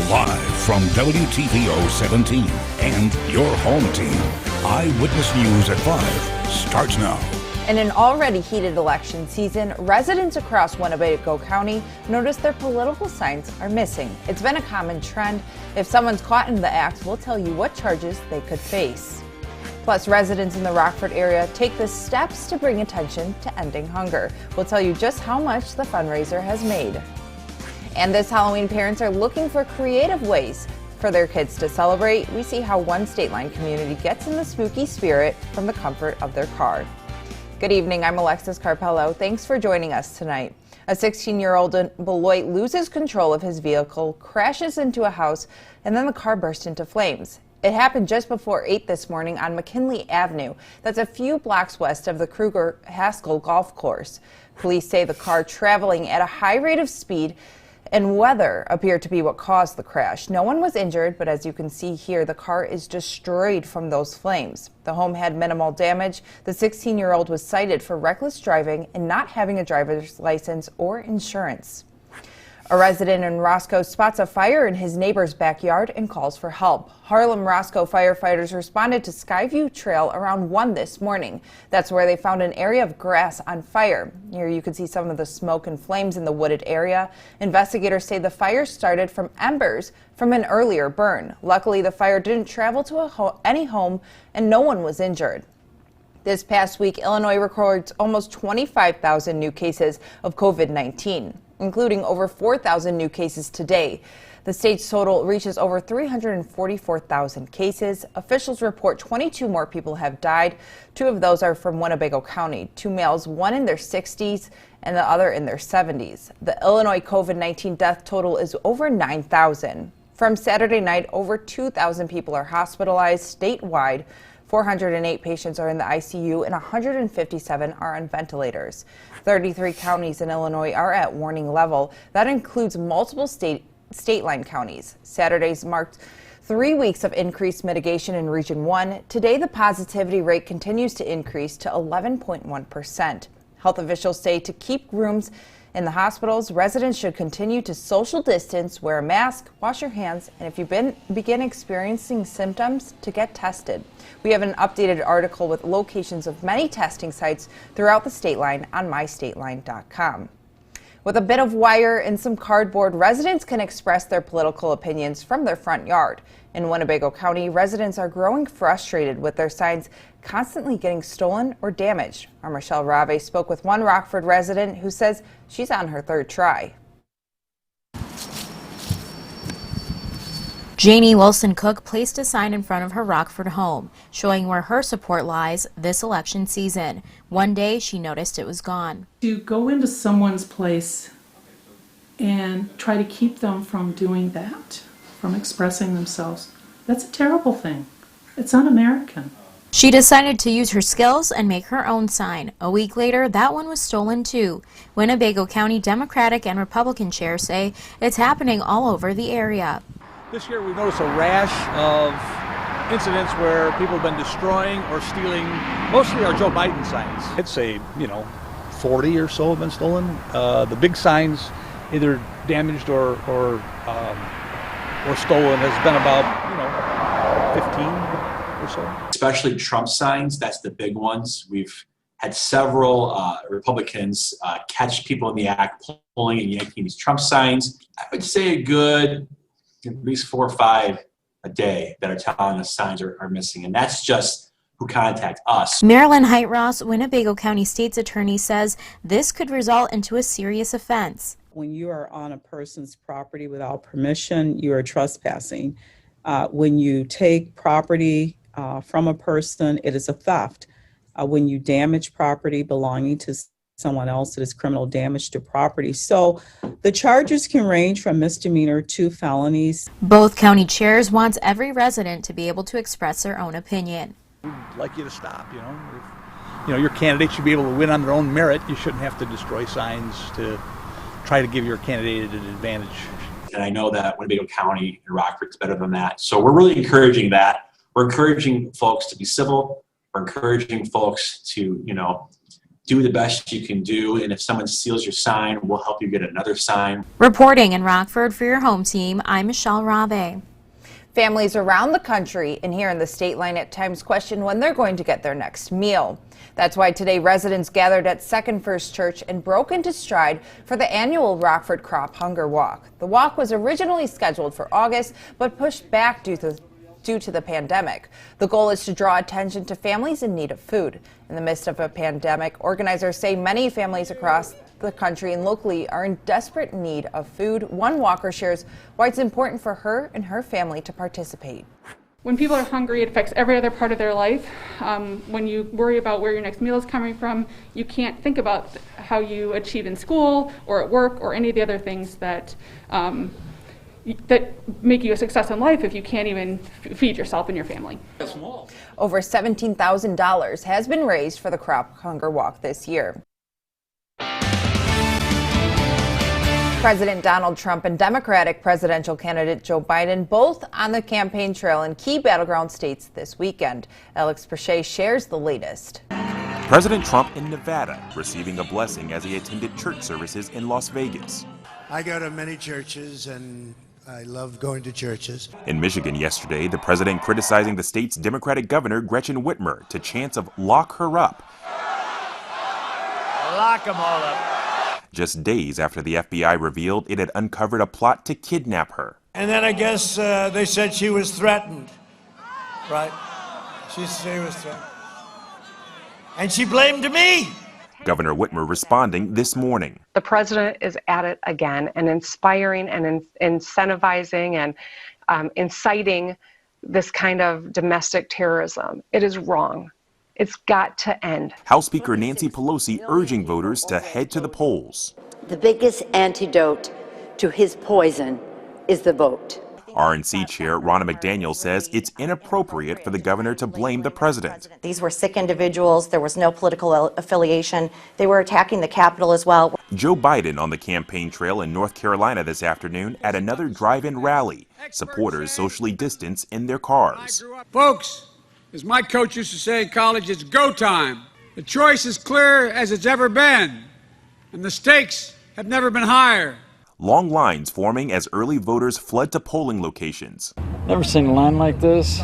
Live from WTVO 17 and your home team, Eyewitness News at 5 starts now. In an already heated election season, residents across Winnebago County notice their political signs are missing. It's been a common trend. If someone's caught in the act, we'll tell you what charges they could face. Plus, residents in the Rockford area take the steps to bring attention to ending hunger. We'll tell you just how much the fundraiser has made. And this Halloween, parents are looking for creative ways for their kids to celebrate. We see how one state line community gets in the spooky spirit from the comfort of their car. Good evening, I'm Alexis Carpello. Thanks for joining us tonight. A 16-year-old in Beloit loses control of his vehicle, crashes into a house, and then the car burst into flames. It happened just before 8 this morning on McKinley Avenue. That's a few blocks west of the Kruger-Haskell Golf Course. Police say the car traveling at a high rate of speed and weather appeared to be what caused the crash. No one was injured, but as you can see here, the car is destroyed from those flames. The home had minimal damage. The 16-year-old was cited for reckless driving and not having a driver's license or insurance. A resident in Roscoe spots a fire in his neighbor's backyard and calls for help. Harlem Roscoe firefighters responded to Skyview Trail around 1 this morning. That's where they found an area of grass on fire. Here you can see some of the smoke and flames in the wooded area. Investigators say the fire started from embers from an earlier burn. Luckily, the fire didn't travel to any home and no one was injured. This past week, Illinois records almost 25,000 new cases of COVID-19. Including over 4,000 new cases today. The state's total reaches over 344,000 cases. Officials report 22 more people have died. 2 of those are from Winnebago County. 2 males, 1 in their 60s and the other in their 70s. The Illinois COVID-19 death total is over 9,000. From Saturday night, over 2,000 people are hospitalized statewide. 408 patients are in the ICU and 157 are on ventilators. 33 counties in Illinois are at warning level. That includes multiple state line counties. Saturdays marked 3 weeks of increased mitigation in Region 1. Today, the positivity rate continues to increase to 11.1%. Health officials say to keep rooms in the hospitals, residents should continue to social distance, wear a mask, wash your hands, and if you begin experiencing symptoms, to get tested. We have an updated article with locations of many testing sites throughout the state line on mystateline.com. With a bit of wire and some cardboard, residents can express their political opinions from their front yard. In Winnebago County, residents are growing frustrated with their signs constantly getting stolen or damaged. Our Michelle Rave spoke with one Rockford resident who says she's on her 3rd try. Janie Wilson Cook placed a sign in front of her Rockford home, showing where her support lies this election season. One day, she noticed it was gone. To go into someone's place and try to keep them from doing that, from expressing themselves, that's a terrible thing. It's un-American. She decided to use her skills and make her own sign. A week later, that one was stolen too. Winnebago County Democratic and Republican chairs say it's happening all over the area. This year we've noticed a rash of incidents where people have been destroying or stealing mostly our Joe Biden signs. I'd say, 40 or so have been stolen. The big signs either damaged or stolen has been about, 15 or so. Especially Trump signs, that's the big ones. We've had several Republicans catch people in the act pulling and yanking these Trump signs. I would say a good at least 4 or 5 a day that are telling us signs are missing, and that's just who contact us. Marilyn Height-Ross, Winnebago County State's attorney, says this could result into a serious offense. When you are on a person's property without permission, you are trespassing. When you take property from a person, it is a theft. When you damage property belonging to someone else, it is criminal damage to property. So the charges can range from misdemeanor to felonies. Both county chairs want every resident to be able to express their own opinion. We'd like you to stop, If, your candidate should be able to win on their own merit. You shouldn't have to destroy signs to try to give your candidate an advantage. And I know that Winnebago County and Rockford's better than that. So we're really encouraging that. We're encouraging folks to be civil. We're encouraging folks to, do the best you can do, and if someone steals your sign, we'll help you get another sign. Reporting in Rockford for your home team, I'm Michelle Rave. Families around the country and here in the state line at times question when they're going to get their next meal. That's why today residents gathered at Second First Church and broke into stride for the annual Rockford Crop Hunger Walk. The walk was originally scheduled for August, but pushed back due to the pandemic. The goal is to draw attention to families in need of food. In the midst of a pandemic, organizers say many families across the country and locally are in desperate need of food. One walker shares why it's important for her and her family to participate. When people are hungry, it affects every other part of their life. When you worry about where your next meal is coming from, you can't think about how you achieve in school or at work or any of the other things that that make you a success in life if you can't even feed yourself and your family. Over $17,000 has been raised for the Crop Hunger Walk this year. President Donald Trump and Democratic presidential candidate Joe Biden both on the campaign trail in key battleground states this weekend. Alexis Carpello shares the latest. President Trump in Nevada receiving a blessing as he attended church services in Las Vegas. I go to many churches and I love going to churches. In Michigan yesterday, the president criticizing the state's Democratic governor Gretchen Whitmer to chants of "lock her up." Lock them all up. Just days after the FBI revealed it had uncovered a plot to kidnap her. And then I guess they said she was threatened, right? She was threatened. And she blamed me. Governor Whitmer responding this morning. The president is at it again and inspiring and incentivizing and inciting this kind of domestic terrorism. It is wrong. It's got to end. House Speaker Nancy Pelosi urging voters to head to the polls. The biggest antidote to his poison is the vote. RNC Chair Ronna McDaniel says it's inappropriate for the governor to blame the president. These were sick individuals. There was no political affiliation. They were attacking the Capitol as well. Joe Biden on the campaign trail in North Carolina this afternoon at another drive-in rally. Supporters socially distanced in their cars. Folks, as my coach used to say in college, it's go time. The choice is clear as it's ever been, and the stakes have never been higher. Long lines forming as early voters fled to polling locations. Never seen a line like this.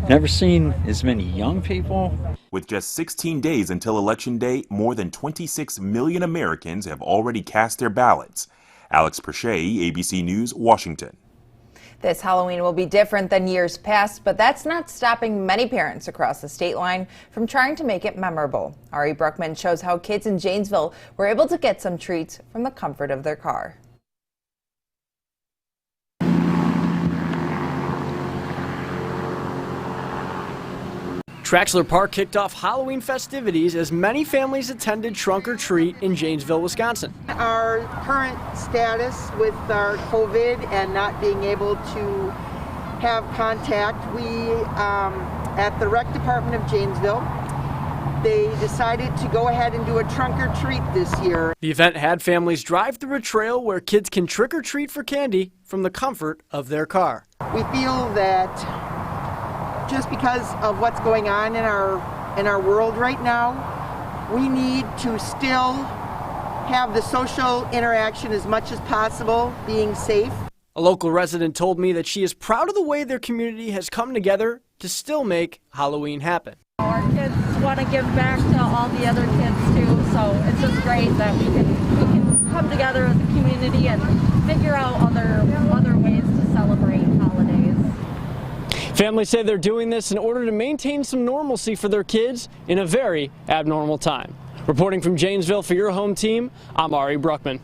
Never seen as many young people. With just 16 days until Election Day, more than 26 million Americans have already cast their ballots. Alex Carpello, ABC News, Washington. This Halloween will be different than years past, but that's not stopping many parents across the state line from trying to make it memorable. Ari Bruckman shows how kids in Janesville were able to get some treats from the comfort of their car. Traxler Park kicked off Halloween festivities as many families attended Trunk or Treat in Janesville, Wisconsin. Our current status with our COVID and not being able to have contact, we, at the rec department of Janesville, they decided to go ahead and do a Trunk or Treat this year. The event had families drive through a trail where kids can trick or treat for candy from the comfort of their car. We feel that just because of what's going on in our world right now, we need to still have the social interaction as much as possible, being safe. A local resident told me that she is proud of the way their community has come together to still make Halloween happen. Our kids want to give back to all the other kids too, so it's just great that we can come together as a community and figure out other ways to celebrate holidays. Families say they're doing this in order to maintain some normalcy for their kids in a very abnormal time. Reporting from Janesville for your home team, I'm Ari Bruckman.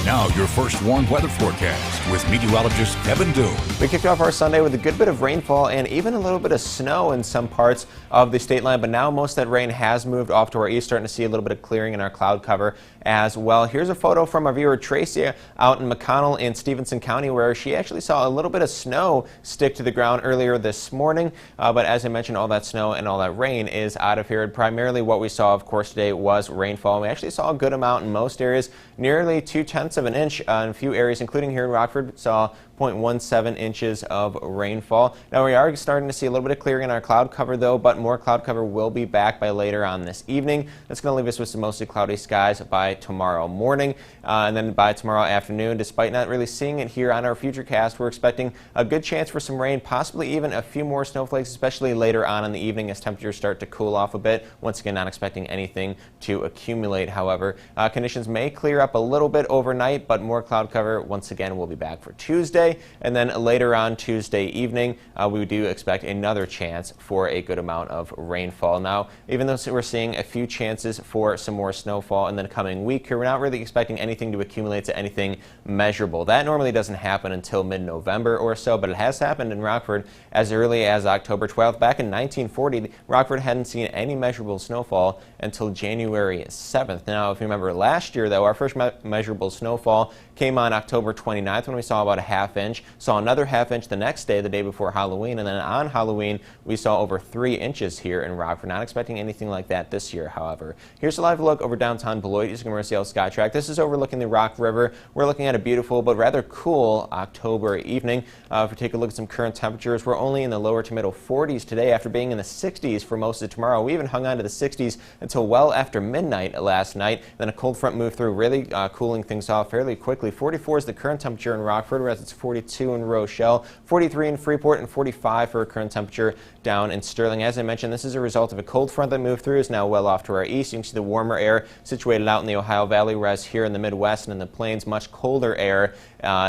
Now your first warm weather forecast with meteorologist Kevin Doom. We kicked off our Sunday with a good bit of rainfall and even a little bit of snow in some parts of the state line, but now most of that rain has moved off to our east, starting to see a little bit of clearing in our cloud cover as well. Here's a photo from our viewer Tracy out in McConnell in Stevenson County, where she actually saw a little bit of snow stick to the ground earlier this morning, but as I mentioned, all that snow and all that rain is out of here. Primarily what we saw, of course, today was rainfall. We actually saw a good amount in most areas, nearly 0.2 0.2 of an inch in a few areas, including here in Rockford. Saw 0.17 inches of rainfall. Now we are starting to see a little bit of clearing in our cloud cover though, but more cloud cover will be back by later on this evening. That's going to leave us with some mostly cloudy skies by tomorrow morning, and then by tomorrow afternoon. Despite not really seeing it here on our FUTURECAST, we're expecting a good chance for some rain, possibly even a few more snowflakes, especially later on in the evening as temperatures start to cool off a bit. Once again, not expecting anything to accumulate, however. Conditions may clear up a little bit overnight, but more cloud cover once again will be back for Tuesday. And then later on Tuesday evening, we do expect another chance for a good amount of rainfall. Now, even though we're seeing a few chances for some more snowfall in the coming week, we're not really expecting anything to accumulate to anything measurable. That normally doesn't happen until mid-November or so, but it has happened in Rockford as early as October 12th. Back in 1940, Rockford hadn't seen any measurable snowfall until January 7th. Now, if you remember last year, though, our first measurable snowfall came on October 29th when we saw about a half inch. Saw another half inch the next day, the day before Halloween, and then on Halloween we saw over 3 inches here in Rockford. Not expecting anything like that this year, however. Here's a live look over downtown Beloit using Commercial Skytrack. This is overlooking the Rock River. We're looking at a beautiful but rather cool October evening. If we take a look at some current temperatures, we're only in the lower to middle 40s today after being in the 60s for most of tomorrow. We even hung on to the 60s until well after midnight last night. Then a cold front moved through, really cooling things off fairly quickly. 44 is the current temperature in Rockford, whereas it's 42 in Rochelle, 43 in Freeport, and 45 for a current temperature down in Sterling. As I mentioned, this is a result of a cold front that moved through, is now well off to our east. You can see the warmer air situated out in the Ohio Valley, whereas here in the Midwest and in the plains, much colder air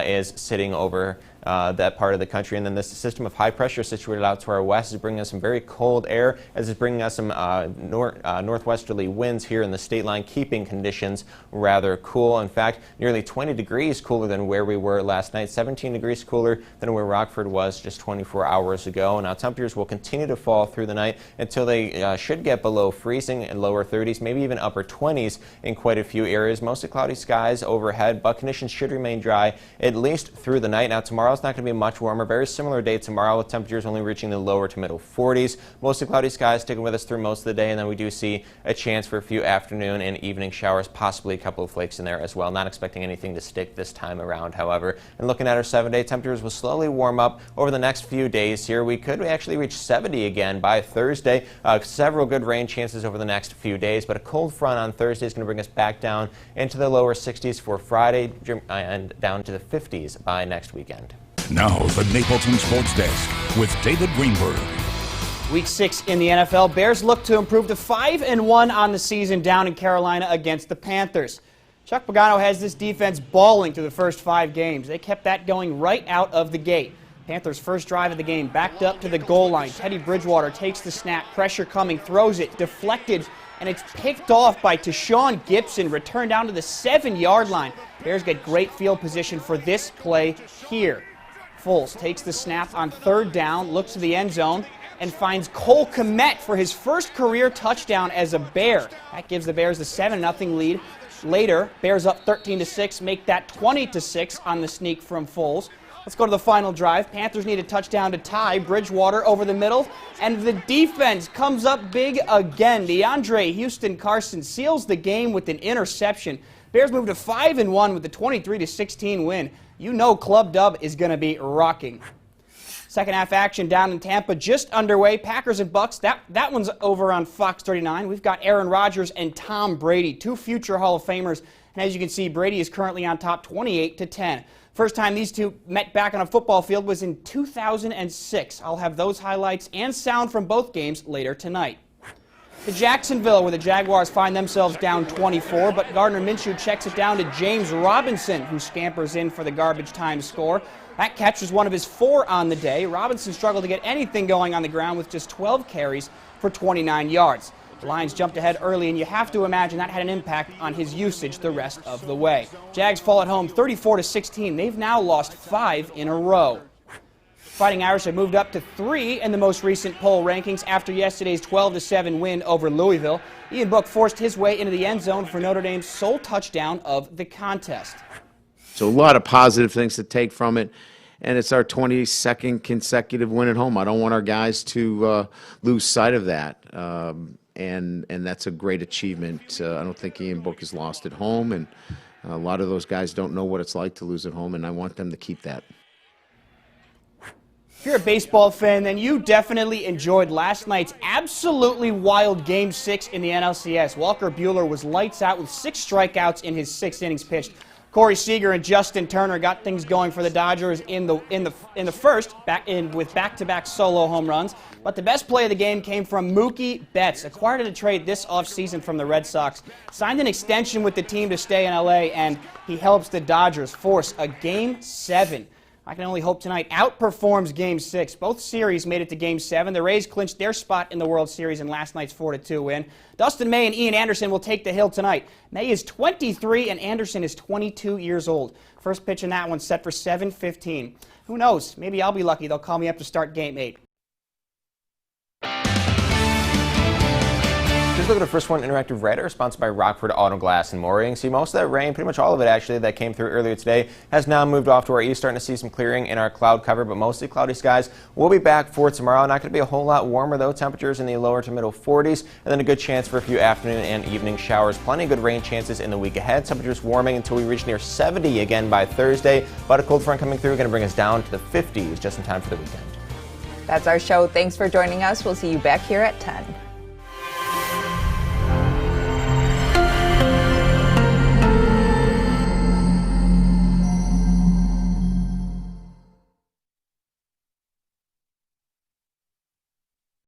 is sitting over that part of the country. And then this system of high pressure situated out to our west is bringing us some very cold air, as it's bringing us some northwesterly winds here in the state line, keeping conditions rather cool. In fact, nearly 20 degrees cooler than where we were last night, 17 degrees cooler than where Rockford was just 24 hours ago. Now temperatures will continue to fall through the night until they should get below freezing in lower 30s, maybe even upper 20s in quite a few areas. Mostly cloudy skies overhead, but conditions should remain dry at least through the night. Now tomorrow it's not going to be much warmer. Very similar day tomorrow with temperatures only reaching the lower to middle 40s. Mostly cloudy skies sticking with us through most of the day, and then we do see a chance for a few afternoon and evening showers, possibly a couple of flakes in there as well. Not expecting anything to stick this time around, however. And looking at our 7-day, temperatures will slowly warm up over the next few days here. We could actually reach 70 again by Thursday. Several good rain chances over the next few days, but a cold front on Thursday is going to bring us back down into the lower 60s for Friday and down to the 50s by next weekend. Now, the Napleton Sports Desk with David Greenberg. Week 6 in the NFL, Bears look to improve to 5-1 on the season down in Carolina against the Panthers. Chuck Pagano has this defense balling through the first 5 games. They kept that going right out of the gate. Panthers' first drive of the game, backed up to the goal line. Teddy Bridgewater takes the snap, pressure coming, throws it, deflected, and it's picked off by Tashawn Gibson, returned down to the 7-yard line. Bears get great field position for this play here. Foles takes the snap on 3rd down, looks to the end zone, and finds Cole Kmet for his first career touchdown as a Bear. That gives the Bears a 7-0 lead. Later, Bears up 13-6, make that 20-6 on the sneak from Foles. Let's go to the final drive. Panthers need a touchdown to tie. Bridgewater over the middle, and the defense comes up big again. DeAndre Houston Carson seals the game with an interception. Bears move to 5-1 with the 23-16 win. You know Club Dub is going to be rocking. Second half action down in Tampa just underway. Packers and Bucks. That one's over on Fox 39. We've got Aaron Rodgers and Tom Brady, 2 future Hall of Famers. And as you can see, Brady is currently on top 28-10. First time these two met back on a football field was in 2006. I'll have those highlights and sound from both games later tonight. To Jacksonville, where the Jaguars find themselves down 24, but Gardner Minshew checks it down to James Robinson, who scampers in for the garbage time score. That catch was one of his 4 on the day. Robinson struggled to get anything going on the ground with just 12 carries for 29 yards. The Lions jumped ahead early, and you have to imagine that had an impact on his usage the rest of the way. Jags fall at home 34-16. They've now lost 5 in a row. Fighting Irish have moved up to 3 in the most recent poll rankings after yesterday's 12-7 win over Louisville. Ian Book forced his way into the end zone for Notre Dame's sole touchdown of the contest. So a lot of positive things to take from it, and it's our 22nd consecutive win at home. I don't want our guys to lose sight of that, and that's a great achievement. I don't think Ian Book has lost at home, and A lot of those guys don't know what it's like to lose at home, and I want them to keep that. If you're a baseball fan, then you definitely enjoyed last night's absolutely wild Game 6 in the NLCS. Walker Buehler was lights out with 6 strikeouts in his 6 innings pitched. Corey Seager and Justin Turner got things going for the Dodgers in the first, with back-to-back solo home runs. But the best play of the game came from Mookie Betts, acquired in a trade this offseason from the Red Sox. Signed an extension with the team to stay in L.A., and he helps the Dodgers force a Game 7. I can only hope tonight outperforms Game 6. Both series made it to Game 7. The Rays clinched their spot in the World Series in last night's 4-2 win. Dustin May and Ian Anderson will take the hill tonight. May is 23 and Anderson is 22 years old. First pitch in that one set for 7:15. Who knows? Maybe I'll be lucky. They'll call me up to start Game 8. Just look at the first one, Interactive Radar, sponsored by Rockford Auto Glass and More. You can see most of that rain, pretty much all of it actually, that came through earlier today has now moved off to our east. Starting to see some clearing in our cloud cover, but mostly cloudy skies. We'll be back for tomorrow. Not going to be a whole lot warmer though. Temperatures in the lower to middle 40s, and then a good chance for a few afternoon and evening showers. Plenty of good rain chances in the week ahead. Temperatures warming until we reach near 70 again by Thursday. But a cold front coming through, going to bring us down to the 50s just in time for the weekend. That's our show. Thanks for joining us. We'll see you back here at 10.